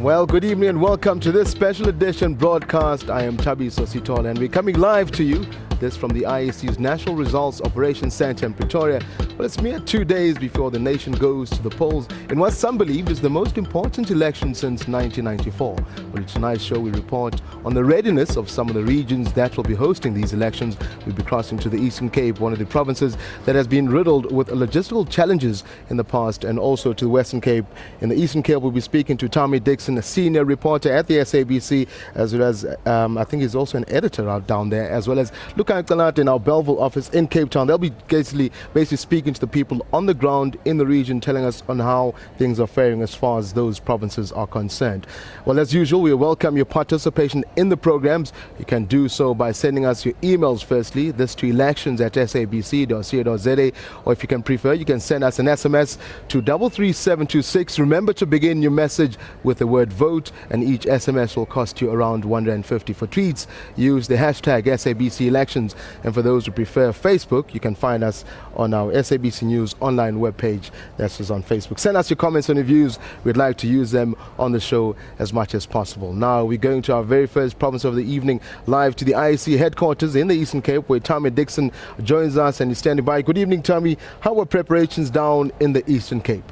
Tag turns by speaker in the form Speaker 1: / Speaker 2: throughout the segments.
Speaker 1: Well, good evening and welcome to this special edition broadcast. I am Logisitcal and we're coming live to you. This from the IEC's National Results Operations Centre in Pretoria. Well, it's mere 2 days before the nation goes to the polls in what some believe is the most important election since 1994. Well, in tonight's show, we report on the readiness of some of the regions that will be hosting these elections. We'll be crossing to the Eastern Cape, one of the provinces that has been riddled with logistical challenges in the past, and also to the Western Cape. In the Eastern Cape, we'll be speaking to Tommy Dixon, a senior reporter at the SABC, as well as I think he's also an editor out down there, as well as in our Belleville office in Cape Town. They'll be basically speaking to the people on the ground in the region, telling us on how things are faring as far as those provinces are concerned. Well, as usual, we welcome your participation in the programs. You can do so by sending us your emails firstly, this to elections@sabc.co.za, or if you can prefer, you can send us an SMS to 33726. Remember to begin your message with the word vote, and each SMS will cost you around 150. For tweets, use the hashtag SABC elections. And for those who prefer Facebook, you can find us on our SABC News online webpage. That's just on Facebook. Send us your comments and reviews. We'd like to use them on the show as much as possible. Now we're going to our very first province of the evening, live to the IEC headquarters in the Eastern Cape, where Tommy Dixon joins us and he's standing by. Good evening, Tommy. How are preparations down in the Eastern Cape?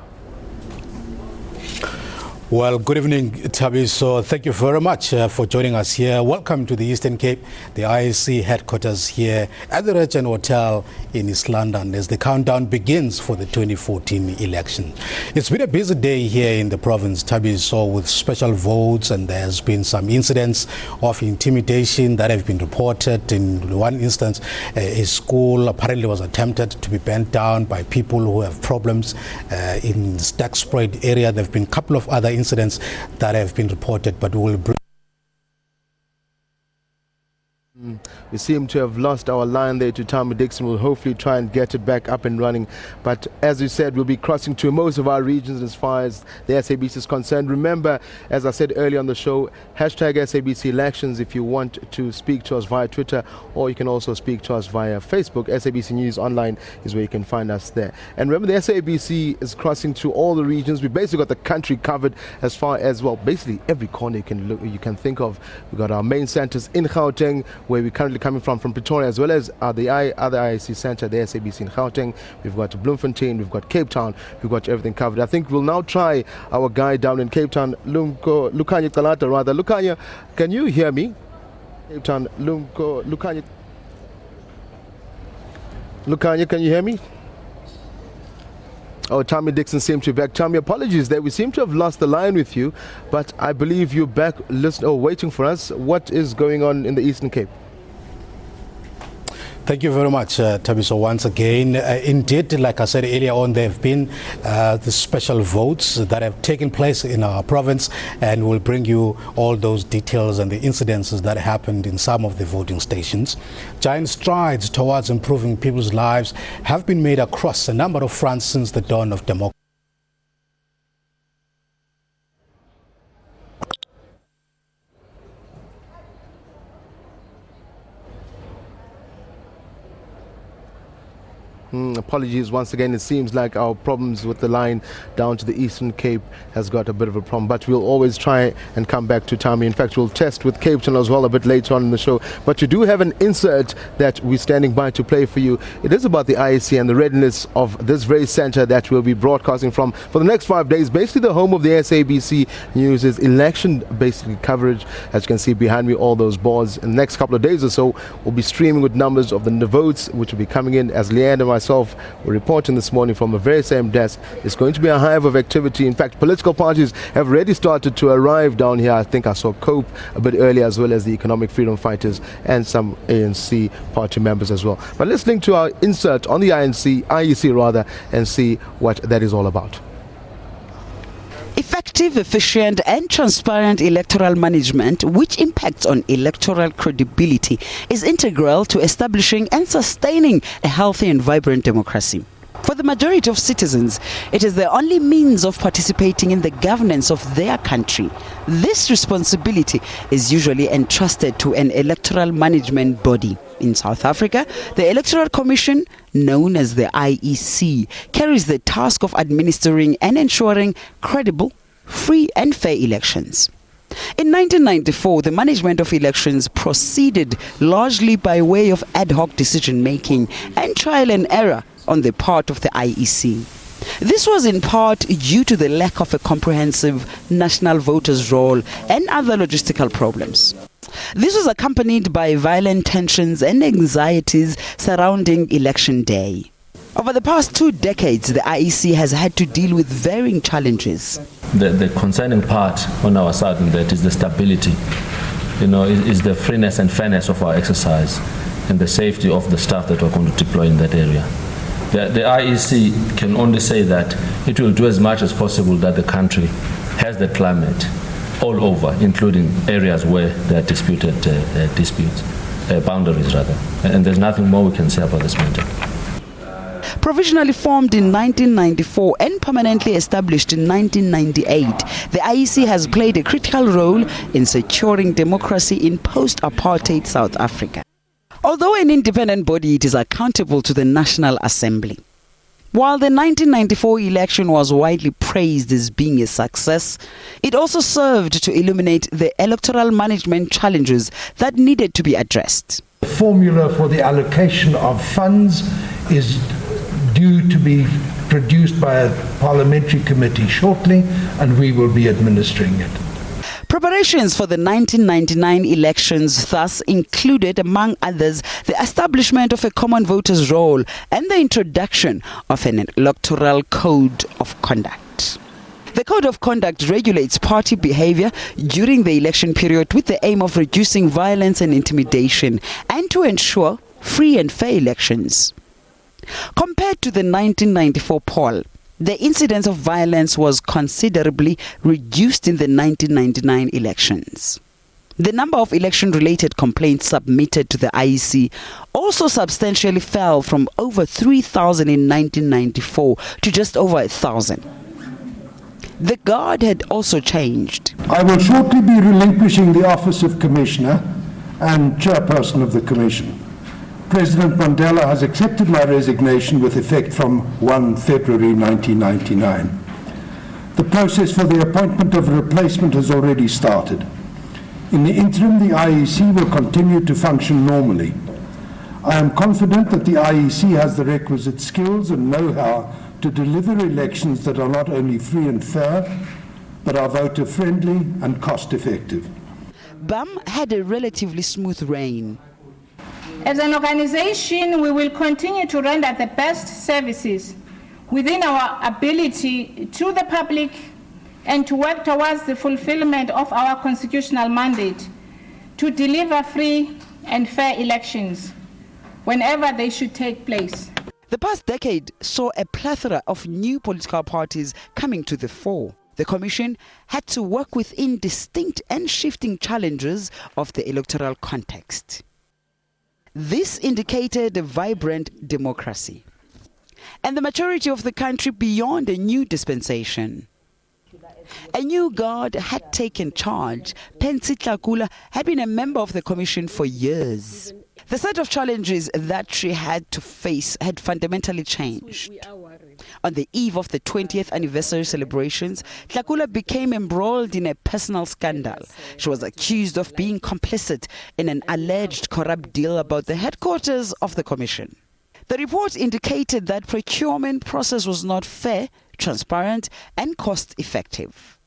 Speaker 2: Well, good evening, Tabi. So thank you very much for joining us here. Welcome to the Eastern Cape, the IEC headquarters here at the Regent Hotel in East London as the countdown begins for the 2014 election. It's been a busy day here in the province, Tabi, so with special votes, and there's been some incidents of intimidation that have been reported. In one instance, a school apparently was attempted to be burnt down by people who have problems in the Stack Spread area. There have been a couple of other incidents that have been reported, but we will bring.
Speaker 1: We seem to have lost our line there to Tommy Dixon. We'll hopefully try and get it back up and running. But as you said, we'll be crossing to most of our regions as far as the SABC is concerned. Remember, as I said earlier on the show, hashtag SABC elections if you want to speak to us via Twitter, or you can also speak to us via Facebook. SABC News Online is where you can find us there. And remember, the SABC is crossing to all the regions. We basically got the country covered as far as, well, basically every corner you can think of. We've got our main centers in Gauteng, where we're currently coming from Pretoria, as well as the other IEC centre, the SABC in Gauteng. We've got Bloemfontein, we've got Cape Town, we've got everything covered. I think we'll now try our guy down in Cape Town, Lukanya Talata rather. Lukanya, can you hear me? Cape Town, Lukanya, can you hear me? Oh, Tommy Dixon seems to be back. Tommy, apologies there. We seem to have lost the line with you, but I believe you're back waiting for us. What is going on in the Eastern Cape?
Speaker 2: Thank you very much, Tabi. So once again, indeed, like I said earlier on, there have been the special votes that have taken place in our province, and we'll bring you all those details and the incidences that happened in some of the voting stations. Giant strides towards improving people's lives have been made across a number of fronts since the dawn of democracy.
Speaker 1: Apologies once again. It seems like our problems with the line down to the Eastern Cape has got a bit of a problem, but we'll always try and come back to Tommy. In fact, we'll test with Cape Town as well a bit later on in the show. But you do have an insert that we're standing by to play for you. It is about the IEC and the readiness of this very centre that we'll be broadcasting from for the next 5 days. Basically, the home of the SABC News' election basically coverage. As you can see behind me, all those boards. In the next couple of days or so, we'll be streaming with numbers of the votes which will be coming in, as Leanne and myself were reporting this morning from the very same desk. It's going to be a hive of activity. In fact, political parties have already started to arrive down here. I think I saw COPE a bit earlier, as well as the Economic Freedom Fighters and some ANC party members as well. But let's link to our insert on the IEC rather, and see what that is all about.
Speaker 3: Effective, efficient and transparent electoral management, which impacts on electoral credibility, is integral to establishing and sustaining a healthy and vibrant democracy. For the majority of citizens, it is the only means of participating in the governance of their country. This responsibility is usually entrusted to an electoral management body. In South Africa, the Electoral Commission, known as the IEC, carries the task of administering and ensuring credible, free and fair elections. In 1994, the management of elections proceeded largely by way of ad hoc decision-making and trial and error on the part of the IEC. This was in part due to the lack of a comprehensive national voters' roll and other logistical problems. This was accompanied by violent tensions and anxieties surrounding election day. Over the past 2 decades, the IEC has had to deal with varying challenges.
Speaker 4: The concerning part on our side in that is the stability, is the freeness and fairness of our exercise and the safety of the staff that we're going to deploy in that area. The IEC can only say that it will do as much as possible that the country has the climate all over, including areas where there are disputed boundaries rather. And there's nothing more we can say about this matter.
Speaker 3: Provisionally formed in 1994 and permanently established in 1998, the IEC has played a critical role in securing democracy in post-apartheid South Africa. Although an independent body, it is accountable to the National Assembly. While the 1994 election was widely praised as being a success, it also served to illuminate the electoral management challenges that needed to be addressed.
Speaker 5: The formula for the allocation of funds is due to be produced by a parliamentary committee shortly, and we will be administering it.
Speaker 3: Preparations for the 1999 elections thus included, among others, the establishment of a common voters' roll and the introduction of an electoral code of conduct. The code of conduct regulates party behavior during the election period with the aim of reducing violence and intimidation and to ensure free and fair elections. Compared to the 1994 poll, the incidence of violence was considerably reduced in the 1999 elections. The number of election-related complaints submitted to the IEC also substantially fell from over 3,000 in 1994 to just over 1,000. The guard had also changed.
Speaker 5: I will shortly be relinquishing the office of Commissioner and Chairperson of the Commission. President Mandela has accepted my resignation with effect from 1 February 1999. The process for the appointment of a replacement has already started. In the interim, the IEC will continue to function normally. I am confident that the IEC has the requisite skills and know-how to deliver elections that are not only free and fair, but are voter-friendly and cost-effective.
Speaker 3: BAM had a relatively smooth reign.
Speaker 6: As an organization, we will continue to render the best services within our ability to the public and to work towards the fulfillment of our constitutional mandate to deliver free and fair elections whenever they should take place.
Speaker 3: The past decade saw a plethora of new political parties coming to the fore. The Commission had to work within distinct and shifting challenges of the electoral context. This indicated a vibrant democracy and the maturity of the country beyond a new dispensation. A new guard had taken charge. Pensi Tlakula had been a member of the Commission for years. The set of challenges that she had to face had fundamentally changed. On the eve of the 20th anniversary celebrations, Tlakula became embroiled in a personal scandal. She was accused of being complicit in an alleged corrupt deal about the headquarters of the Commission. The report indicated that procurement process was not fair, transparent, and cost-effective.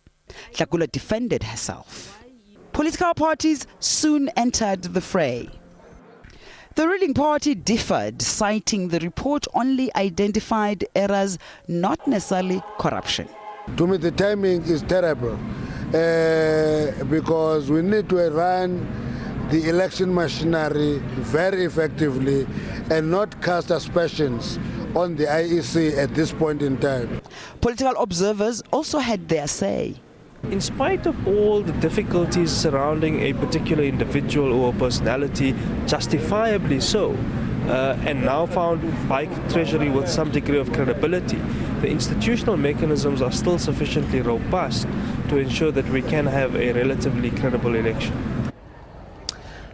Speaker 3: Tlakula defended herself. Political parties soon entered the fray. The ruling party differed, citing the report only identified errors, not necessarily corruption.
Speaker 7: To me, the timing is terrible because we need to run the election machinery very effectively and not cast aspersions on the IEC at this point in time.
Speaker 3: Political observers also had their say.
Speaker 8: In spite of all the difficulties surrounding a particular individual or personality, justifiably so, and now found by Treasury with some degree of credibility, the institutional mechanisms are still sufficiently robust to ensure that we can have a relatively credible election.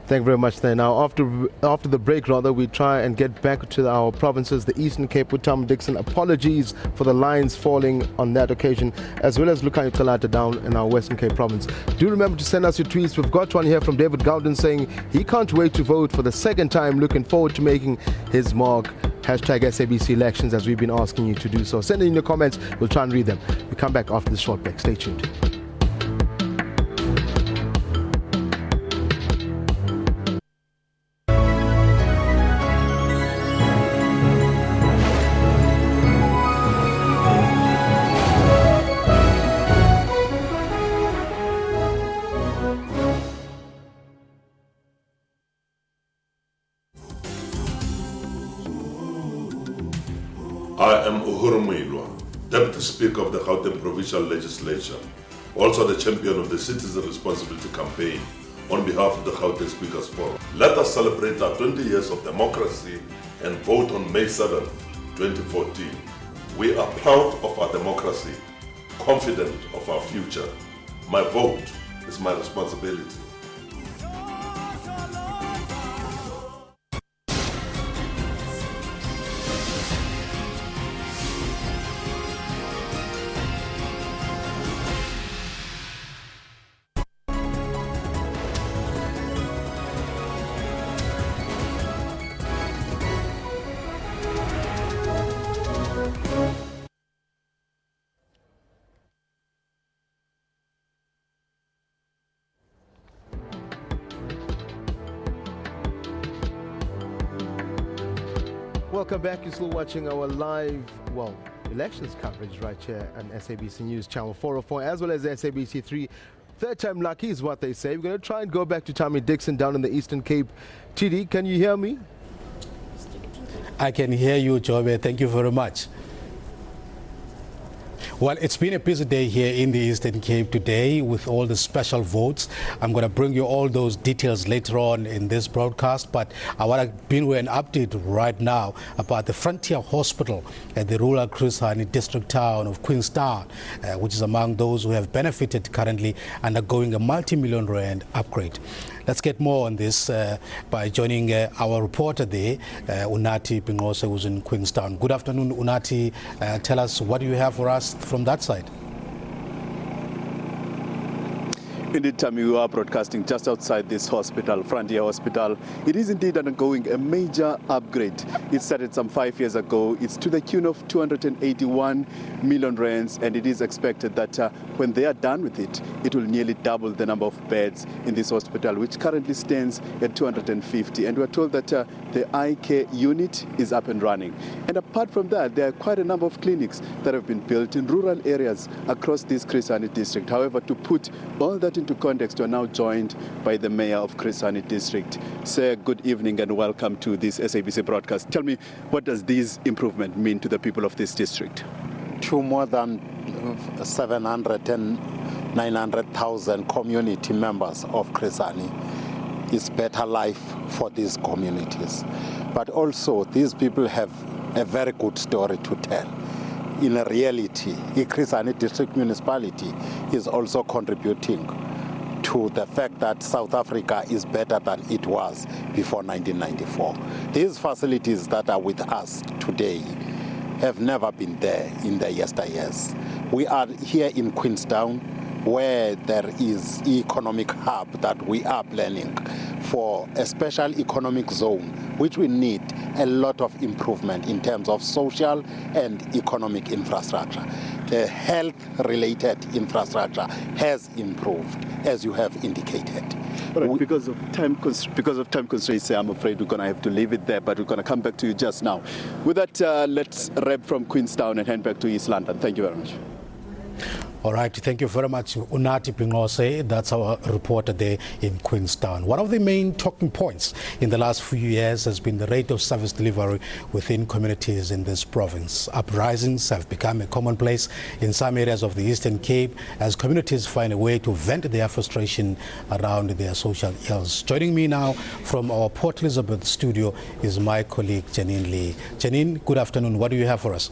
Speaker 1: Thank you very much there. Now, after the break, we try and get back to our provinces, the Eastern Cape with Tom Dixon. Apologies for the lines falling on that occasion, as well as Lukhanya Talata down in our Western Cape province. Do remember to send us your tweets. We've got one here from David Gowden saying he can't wait to vote for the second time, looking forward to making his mark. Hashtag SABC elections, as we've been asking you to do so. Send in your comments. We'll try and read them. We come back after this short break. Stay tuned.
Speaker 9: I am Uhuru Muilwa, Deputy Speaker of the Gauteng Provincial Legislature, also the champion of the Citizen Responsibility Campaign on behalf of the Gauteng Speakers Forum. Let us celebrate our 20 years of democracy and vote on May 7, 2014. We are proud of our democracy, confident of our future. My vote is my responsibility.
Speaker 1: Welcome back. You're still watching our live, elections coverage right here on SABC News Channel 404, as well as SABC3. Third time lucky is what they say. We're going to try and go back to Tommy Dixon down in the Eastern Cape. TD, can you hear me?
Speaker 2: I can hear you, Jobe. Thank you very much. Well, it's been a busy day here in the Eastern Cape today with all the special votes. I'm going to bring you all those details later on in this broadcast, but I want to bring you an update right now about the Frontier Hospital at the rural Chris Hani district town of Queenstown, which is among those who have benefited currently undergoing a multi-million rand upgrade. Let's get more on this by joining our reporter there, Unati Pingose, who's in Queenstown. Good afternoon, Unati. Tell us, what do you have for us from that side?
Speaker 10: Indeed, Tammy, we are broadcasting just outside this hospital, Frontier Hospital. It is indeed undergoing a major upgrade. It started some 5 years ago. It's to the tune of 281 million rands, and it is expected that when they are done with it, it will nearly double the number of beds in this hospital, which currently stands at 250. And we're told that the eye care unit is up and running. And apart from that, there are quite a number of clinics that have been built in rural areas across this Chris Hani district. However, to put all that into context, we're now joined by the mayor of Chris Hani district. Sir, good evening and welcome to this SABC broadcast. Tell me, what does this improvement mean to the people of this district?
Speaker 11: To more than 700 and 900,000 community members of Chris Hani is better life for these communities. But also, these people have a very good story to tell. In reality, the Chris Hani district municipality is also contributing to the fact that South Africa is better than it was before 1994. These facilities that are with us today have never been there in the yesteryears. We are here in Queenstown, where there is economic hub that we are planning for a special economic zone, which we need a lot of improvement in terms of social and economic infrastructure. The health-related infrastructure has improved, as you have indicated.
Speaker 10: Right, because of time constraints, I'm afraid we're going to have to leave it there, but we're going to come back to you just now. With that, let's wrap from Queenstown and head back to East London. Thank you very much.
Speaker 2: All right, thank you very much, Unati Pingose. That's our reporter there in Queenstown. One of the main talking points in the last few years has been the rate of service delivery within communities in this province. Uprisings have become a commonplace in some areas of the Eastern Cape as communities find a way to vent their frustration around their social ills. Joining me now from our Port Elizabeth studio is my colleague Janine Lee. Janine, good afternoon. What do you have for us?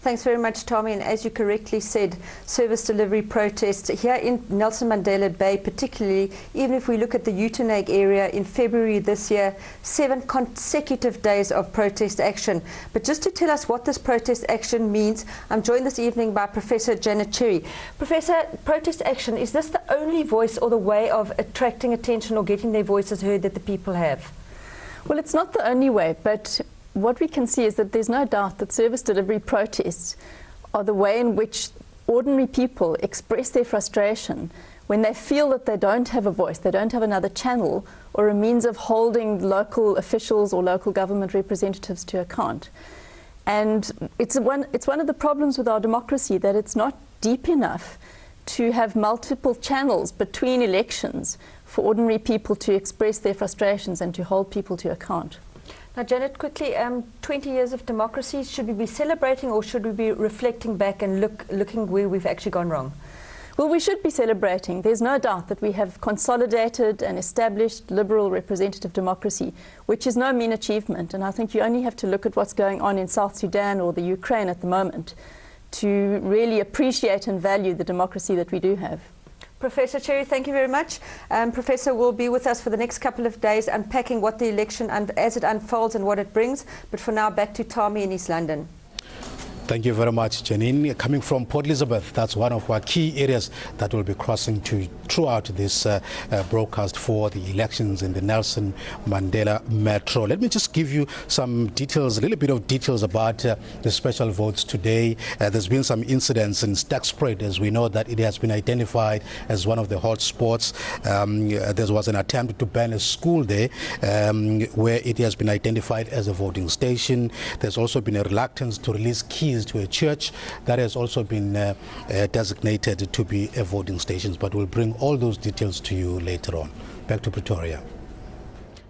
Speaker 12: Thanks very much, Tommy. And as you correctly said, service delivery protests here in Nelson Mandela Bay, particularly, even if we look at the Uitenhage area in February this year, 7 consecutive days of protest action. But just to tell us what this protest action means, I'm joined this evening by Professor Janet Cherry. Professor, protest action, is this the only voice or the way of attracting attention or getting their voices heard that the people have?
Speaker 13: Well, it's not the only way, but what we can see is that there's no doubt that service delivery protests are the way in which ordinary people express their frustration when they feel that they don't have a voice, they don't have another channel or a means of holding local officials or local government representatives to account. And it's one of the problems with our democracy, that it's not deep enough to have multiple channels between elections for ordinary people to express their frustrations and to hold people to account.
Speaker 12: Now, Janet, quickly, 20 years of democracy, should we be celebrating or should we be reflecting back and looking where we've actually gone wrong?
Speaker 13: Well, we should be celebrating. There's no doubt that we have consolidated and established liberal representative democracy, which is no mean achievement. And I think you only have to look at what's going on in South Sudan or the Ukraine at the moment to really appreciate and value the democracy that we do have.
Speaker 12: Professor Cherry, thank you very much. Professor will be with us for the next couple of days unpacking what the election as it unfolds and what it brings. But for now, back to Tommy in East London.
Speaker 2: Thank you very much, Janine. Coming from Port Elizabeth, that's one of our key areas that we'll be crossing to throughout this broadcast for the elections in the Nelson Mandela Metro. Let me just give you some details, a little bit of details about the special votes today. There's been some incidents in Stakespruit, as we know that it has been identified as one of the hot spots. There was an attempt to ban a school there where it has been identified as a voting station. There's also been a reluctance to release keys to a church that has also been designated to be a voting station, but we'll bring all those details to you later on. Back to Pretoria.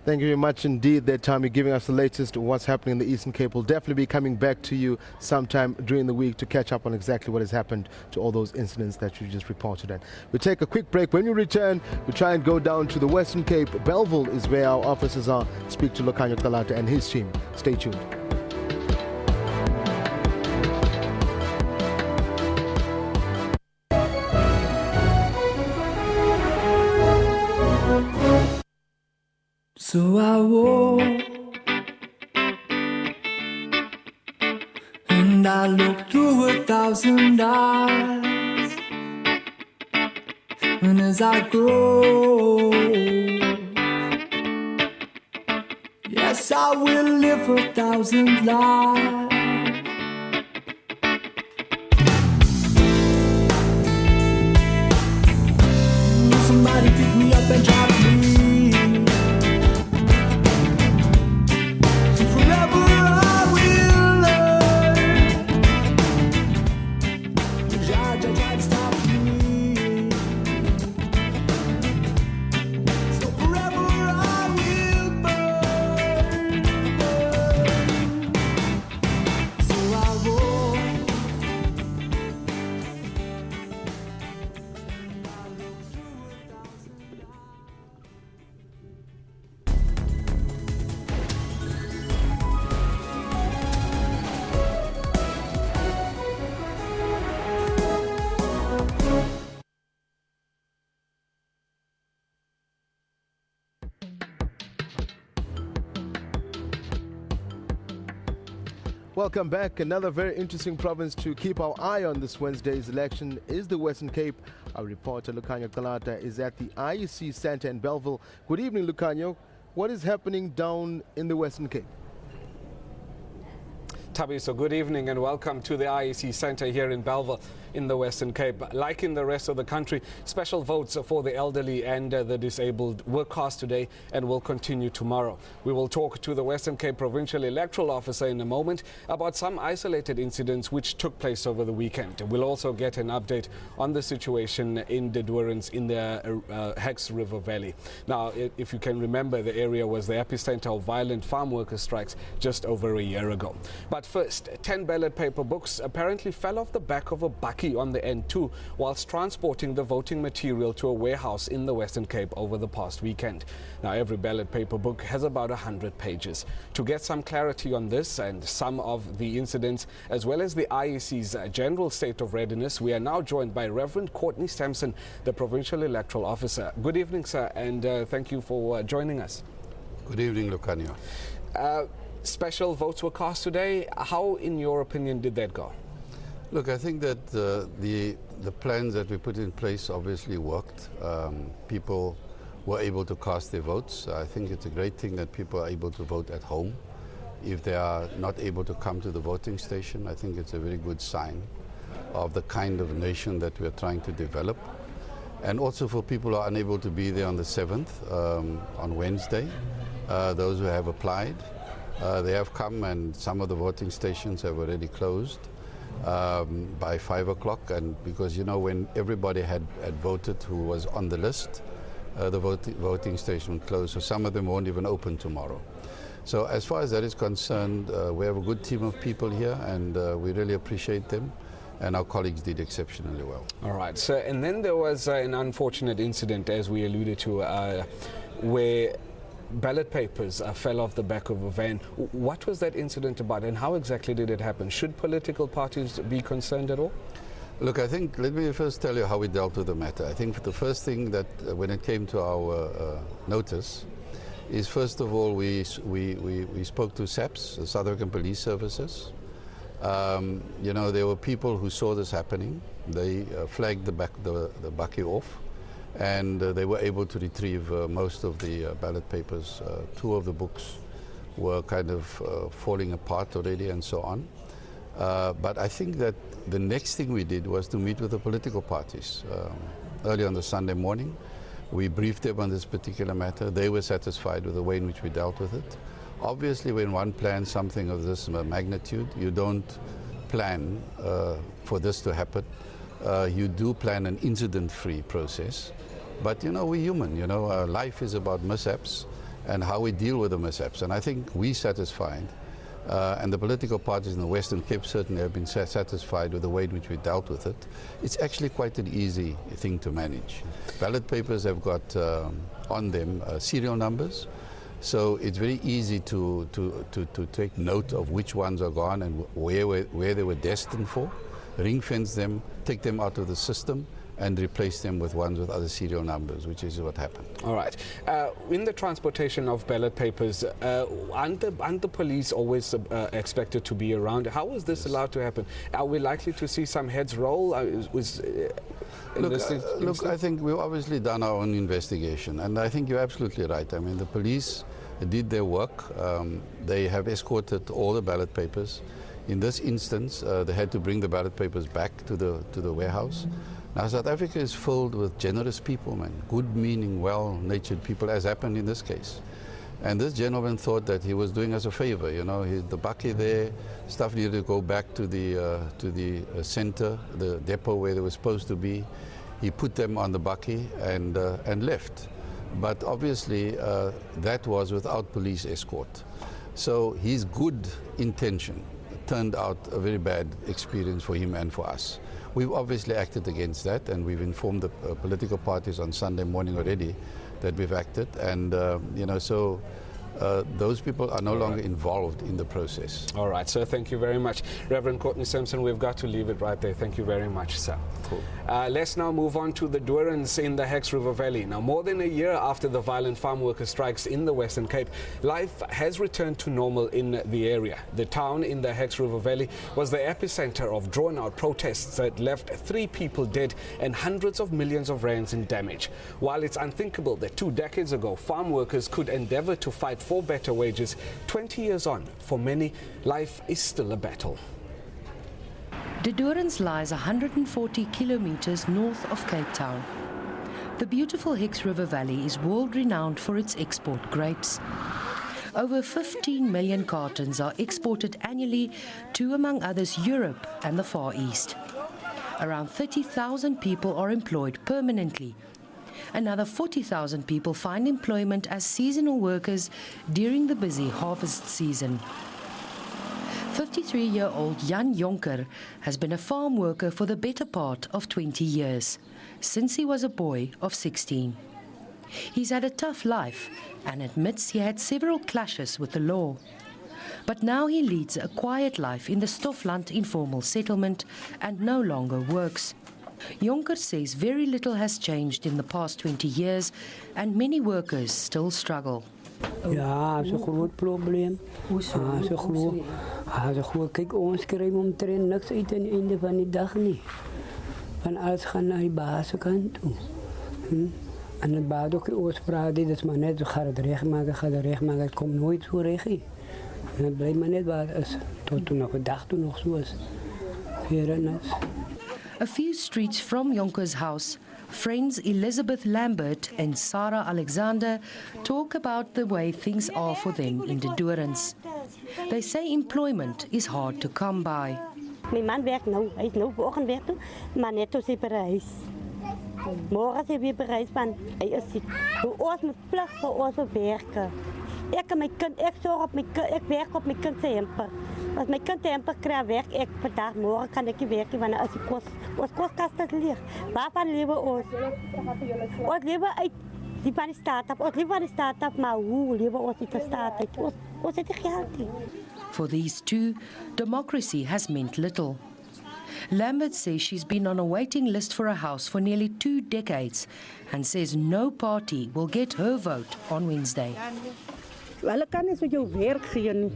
Speaker 1: Thank you very much indeed there, Tommy, giving us the latest of what's happening in the Eastern Cape. We'll definitely be coming back to you sometime during the week to catch up on exactly what has happened to all those incidents that you just reported on. We'll take a quick break. When we return, we'll try and go down to the Western Cape. Bellville is where our officers are. Speak to Lokanyo Kalata and his team. Stay tuned.
Speaker 14: So I walk and I look through 1,000 eyes, and as I grow, yes, I will live 1,000 lives. Somebody pick me up and drop me.
Speaker 1: Welcome back. Another very interesting province to keep our eye on this Wednesday's election is the Western Cape. Our reporter Lucanyo Kalata is at the IEC Centre in Bellville. Good evening, Lucanyo. What is happening down in the Western Cape?
Speaker 15: Tabi, so good evening and welcome to the IEC Centre here in Bellville in the Western Cape. Like in the rest of the country, special votes for the elderly and the disabled were cast today and will continue tomorrow. We will talk to the Western Cape Provincial Electoral Officer in a moment about some isolated incidents which took place over the weekend. We'll also get an update on the situation in the Durance in the Hex River Valley. Now, if you can remember, the area was the epicenter of violent farm worker strikes just over a year ago. But first, 10 ballot paper books apparently fell off the back of a bakkie on the N2 whilst transporting the voting material to a warehouse in the Western Cape over the past weekend. Now, every ballot paper book has about 100 pages. To get some clarity on this and some of the incidents, as well as the IEC's general state of readiness, we are now joined by Reverend Courtney Sampson, the Provincial Electoral Officer. Good evening, sir, and thank you for joining us.
Speaker 16: Good evening, Lucanio.
Speaker 15: Special votes were cast today. How, in your opinion, did that go?
Speaker 16: Look, I think that the plans that we put in place obviously worked. People were able to cast their votes. I think it's a great thing that people are able to vote at home. If they are not able to come to the voting station, I think it's a very good sign of the kind of nation that we're trying to develop. And also for people who are unable to be there on the 7th, on Wednesday, those who have applied, they have come, and some of the voting stations have already closed by 5 o'clock. And because, you know, when everybody had voted who was on the list, the voting station closed. So some of them won't even open tomorrow. So as far as that is concerned, we have a good team of people here, and we really appreciate them. And our colleagues did exceptionally well.
Speaker 15: All right, so and then there was an unfortunate incident, as we alluded to, where ballot papers fell off the back of a van. What was that incident about, and how exactly did it happen? Should political parties be concerned at all?
Speaker 16: Look, I think, let me first tell you how we dealt with the matter. I think the first thing that, when it came to our notice, is first of all, we spoke to SABC, the South African Police Services. You know, there were people who saw this happening. They flagged the bakkie off, and they were able to retrieve most of the ballot papers. 2 of the books were kind of falling apart already and so on. But I think that the next thing we did was to meet with the political parties. Early on the Sunday morning, we briefed them on this particular matter. They were satisfied with the way in which we dealt with it. Obviously, when one plans something of this magnitude, you don't plan for this to happen. You do plan an incident-free process. But, you know, we're human. You know, life is about mishaps and how we deal with the mishaps. And I think we're satisfied, and the political parties in the Western Cape certainly have been satisfied with the way in which we dealt with it. It's actually quite an easy thing to manage. Ballot papers have got on them serial numbers. So it's very easy to take note of which ones are gone and where they were destined for, ring fence them, take them out of the system, and replace them with ones with other serial numbers, which is what happened.
Speaker 15: All right. In the transportation of ballot papers, aren't the police always expected to be around? How was this allowed to happen? Are we likely to see some heads roll?
Speaker 16: Look, I think we've obviously done our own investigation, and I think you're absolutely right. I mean, the police did their work. They have escorted all the ballot papers. In this instance, they had to bring the ballot papers back to the warehouse. Now, South Africa is filled with generous people, man, good-meaning, well-natured people, as happened in this case. And this gentleman thought that he was doing us a favor. You know, the bakkie there, stuff needed to go back to the center, the depot where they were supposed to be. He put them on the bakkie and left. But obviously, that was without police escort. So his good intention turned out a very bad experience for him and for us. We've obviously acted against that, and we've informed the political parties on Sunday morning already that we've acted, and you know, so those people are no longer involved in the process.
Speaker 15: All right, sir, thank you very much. Reverend Courtney Sampson, we've got to leave it right there. Thank you very much, sir.
Speaker 16: Cool.
Speaker 15: Let's now move on to the Durans in the Hex River Valley. Now, more than a year after the violent farm worker strikes in the Western Cape, life has returned to normal in the area. The town in the Hex River Valley was the epicenter of drawn-out protests that left 3 people dead and hundreds of millions of rands in damage. While it's unthinkable that 2 decades ago farm workers could endeavor to fight for better wages, 20 years on, for many, life is still a battle.
Speaker 17: De Doorns lies 140 kilometers north of Cape Town. The beautiful Hex River Valley is world-renowned for its export grapes. Over 15 million cartons are exported annually to, among others, Europe and the Far East. Around 30,000 people are employed permanently. Another 40,000 people find employment as seasonal workers during the busy harvest season. 53-year-old Jan Jonker has been a farm worker for the better part of 20 years, since he was a boy of 16. He's had a tough life and admits he had several clashes with the law. But now he leads a quiet life in the Stoffland informal settlement and no longer works. Jonker says very little has changed in the past 20 years and many workers still struggle.
Speaker 18: Ja, dat is een groot probleem. Dat is een groot. Kijk, ons krijgen omtrent niks uit aan het einde van de dag niet. Van alles gaan naar die basiskant toe. En het baat ook ons praten, dat is maar net, ga het recht maken, het komt nooit zo recht. En het blijft maar net wat is. Tot toen nog een dag toen nog zo is.
Speaker 17: A few streets from Jonker's house, friends Elizabeth Lambert and Sarah Alexander talk about the way things are for them in the Dorens. They say employment is hard to come by.
Speaker 19: Mijn man werkt nu, hij is nu vanochtend werk toe, maar net als hij bereis. Morgen is hij weer bereis, want hij is ziek. Voor ons moet vlug voor ons werken. Ik en mijn kind, ik zorg op mijn kind, ik werk op mijn kind temper. Als mijn kind temper krijgt, werk ik vandaag, morgen kan ik werken, want als ik ons kostkast is leeg. Waarvan leven ons? Ons leven uit die van de start-up, ons leven van de start-up, maar hoe leven ons uit de start-up? Ons heeft geld niet.
Speaker 17: For these two, democracy has meant little. Lambert says she's been on a waiting list for a house for nearly 2 decades and says no party will get her vote on Wednesday.
Speaker 20: Hulle kan nie so jou werk gee nie.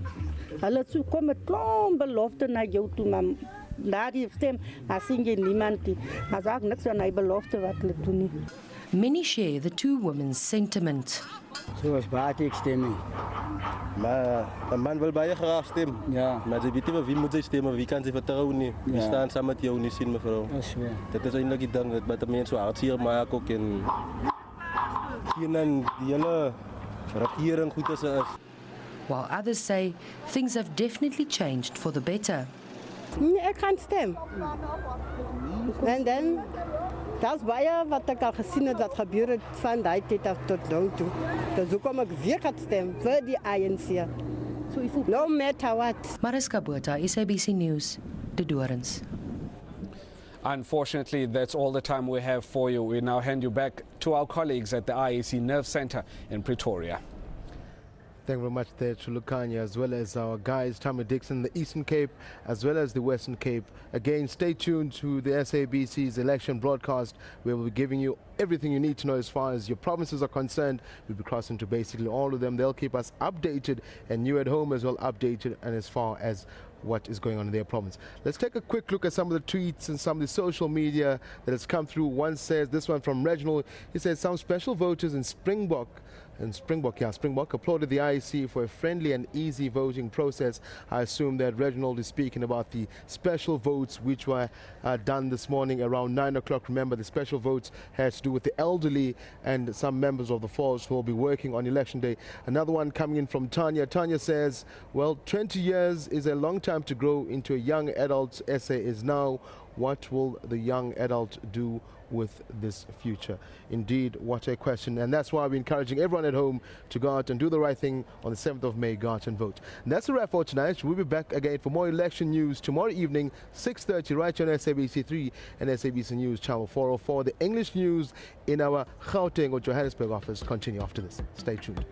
Speaker 20: Hulle kom met klomp belofte na jou toe, maar na die stem, dan sien jy niemand nie. As ook niks aan die belofte wat hulle doen nie.
Speaker 17: Many share the two women's sentiment.
Speaker 21: Zoals baat ik stemmen. Maar een man wil bij je graag stemmen. Ja. Maar ze weten wel wie moet ze stemmen, wie kan ze vertrouwen niet. Die staan samen met jou niet zien, mevrouw. Dat is waar. Dat is eigenlijk iets dat de mensen zo hartzeer maken ook in. Die hele regering goed als ze is.
Speaker 17: While others say things have definitely changed for the better.
Speaker 20: Nee, ik ga stemmen. En dan, dat is baie wat ik al gezien heb dat gebeurt van die tijd af tot nu toe. Dus hoe kom ik weer gaan stemmen voor die ANC? No matter what.
Speaker 17: Mariska Botha, SABC News, de Dorens.
Speaker 15: Unfortunately, that's all the time we have for you. We now hand you back to our colleagues at the IEC Nerve Center in Pretoria.
Speaker 1: Thank you very much there to Lukanya, as well as our guys, Tommy Dixon, the Eastern Cape, as well as the Western Cape. Again, stay tuned to the SABC's election broadcast, where we'll be giving you everything you need to know as far as your provinces are concerned. We'll be crossing to basically all of them. They'll keep us updated, and you at home as well updated, and as far as what is going on in their province. Let's take a quick look at some of the tweets and some of the social media that has come through. One says, this one from Reginald, he says, some special voters in Springbok applauded the IEC for a friendly and easy voting process. I assume that Reginald is speaking about the special votes which were done this morning around 9 o'clock. Remember, the special votes had to do with the elderly and some members of the force who will be working on election day. Another one coming in from Tanya. Tanya says, well, 20 years is a long time to grow into a young adult. Essay is now, what will the young adult do with this future? Indeed, what a question. And that's why we're encouraging everyone at home to go out and do the right thing on the 7th of May. Go out and vote. And that's a wrap for tonight. We'll be back again for more election news tomorrow evening, 6:30, right here on SABC3 and SABC News Channel 404. The English news in our Gauteng or Johannesburg office continue after this. Stay tuned.